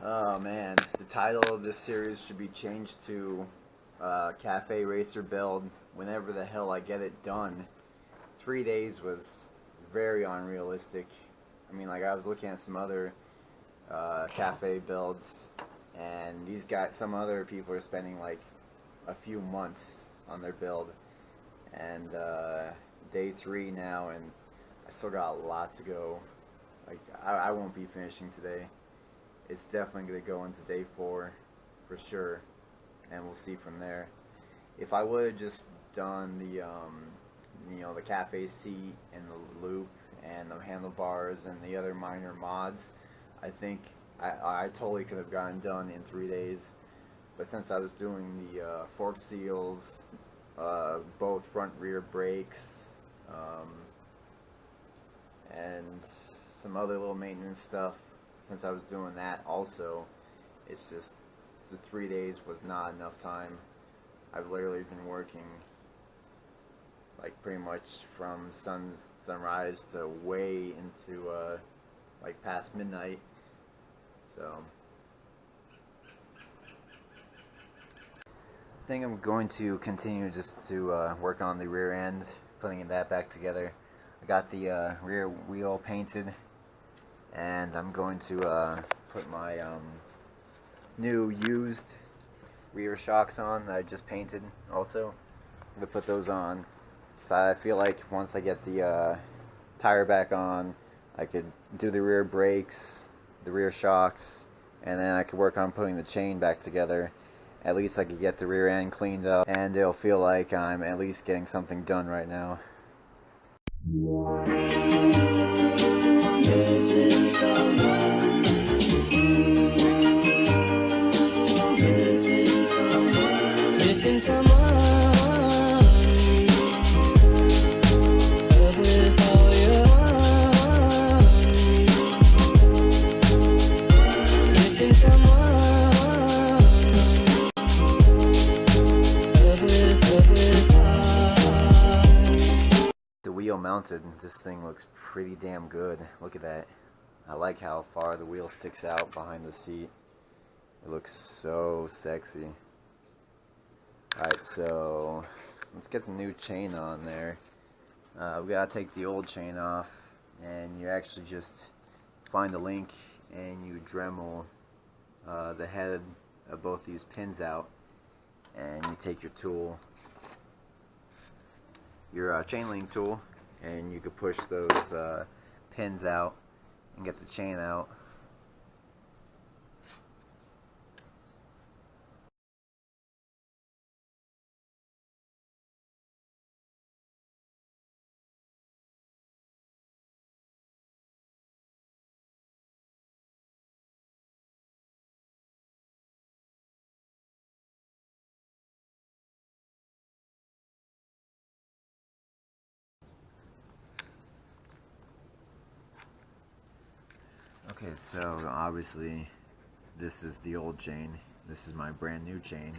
Oh man, the title of this series should be changed to Cafe Racer Build whenever the hell I get it done. 3 days was very unrealistic. I mean, like, I was looking at some other cafe builds, and some other people are spending like a few months on their build, and day 3 now, and I still got a lot to go. Like, I won't be finishing today. It's definitely going to go into day 4 for sure, and we'll see from there. If I would have just done the the cafe seat and the loop and the handlebars and the other minor mods, I think I totally could have gotten done in 3 days. But since I was doing the fork seals, both front rear brakes, and some other little maintenance stuff, since I was doing that also, it's just the 3 days was not enough time. I've literally been working like pretty much from sunrise to way into like past midnight. So I think I'm going to continue just to work on the rear end, putting that back together. I got the rear wheel painted, and I'm going to put my new used rear shocks on that I just painted also. I'm going to put those on. So I feel like once I get the tire back on, I could do the rear brakes, the rear shocks, and then I could work on putting the chain back together. At least I could get the rear end cleaned up, and it'll feel like I'm at least getting something done right now. Missing someone. Missing someone. Missing someone. With all your heart. Missing someone. The wheel mounted, this thing looks pretty damn good. Look at that. I like how far the wheel sticks out behind the seat. It looks so sexy. Alright, so let's get the new chain on there. We gotta take the old chain off, and you actually just find a link and you Dremel the head of both these pins out, and you take your tool, your chain link tool, and you could push those pins out and get the chain out. Okay, so obviously this is the old chain. This is my brand new chain.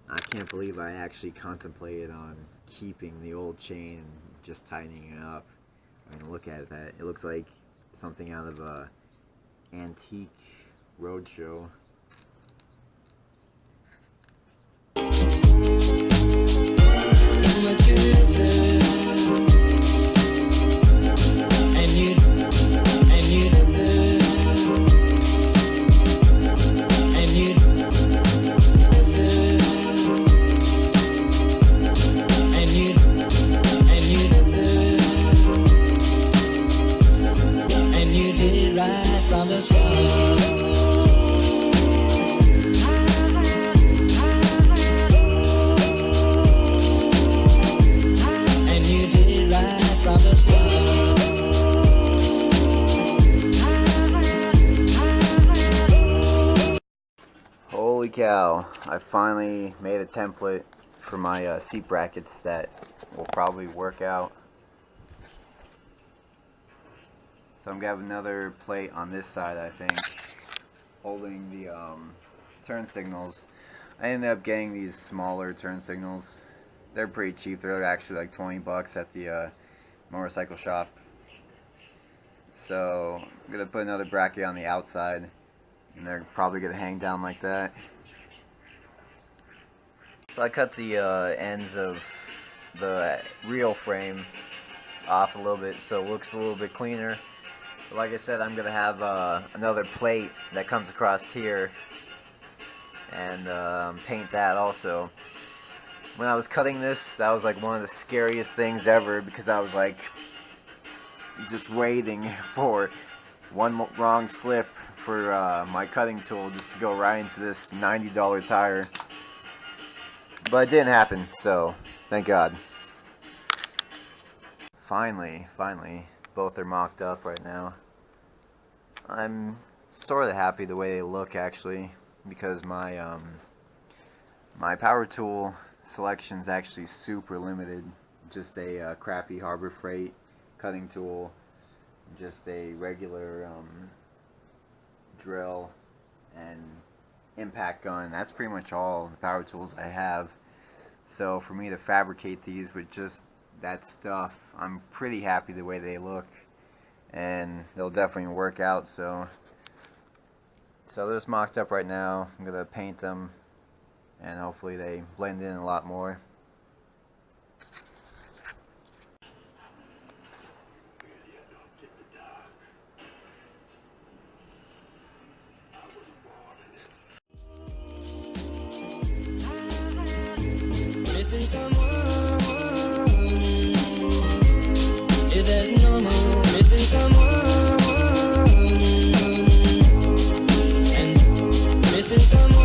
I can't believe I actually contemplated on keeping the old chain and just tightening it up. I mean, look at that. It looks like something out of a antique roadshow. Holy cow, I finally made a template for my seat brackets that will probably work out. So I'm going to have another plate on this side, I think, holding the turn signals. I ended up getting these smaller turn signals. They're pretty cheap. They're actually like 20 bucks at the motorcycle shop. So I'm going to put another bracket on the outside, and they're probably gonna hang down like that. So I cut the ends of the reel frame off a little bit so it looks a little bit cleaner. But like I said, I'm gonna have another plate that comes across here and paint that also. When I was cutting this, that was like one of the scariest things ever, because I was like just waiting for one wrong slip for my cutting tool just to go right into this $90 tire. But it didn't happen, so thank God. Finally, both are mocked up right now. I'm sort of happy the way they look, actually, because my my power tool selection is actually super limited. Just a crappy Harbor Freight cutting tool, just a regular drill and impact gun. That's pretty much all the power tools I have. So for me to fabricate these with just that stuff, I'm pretty happy the way they look, and they'll definitely work out. So they're just mocked up right now. I'm gonna paint them, and hopefully they blend in a lot more. Missing someone is as normal. Missing someone and missing someone.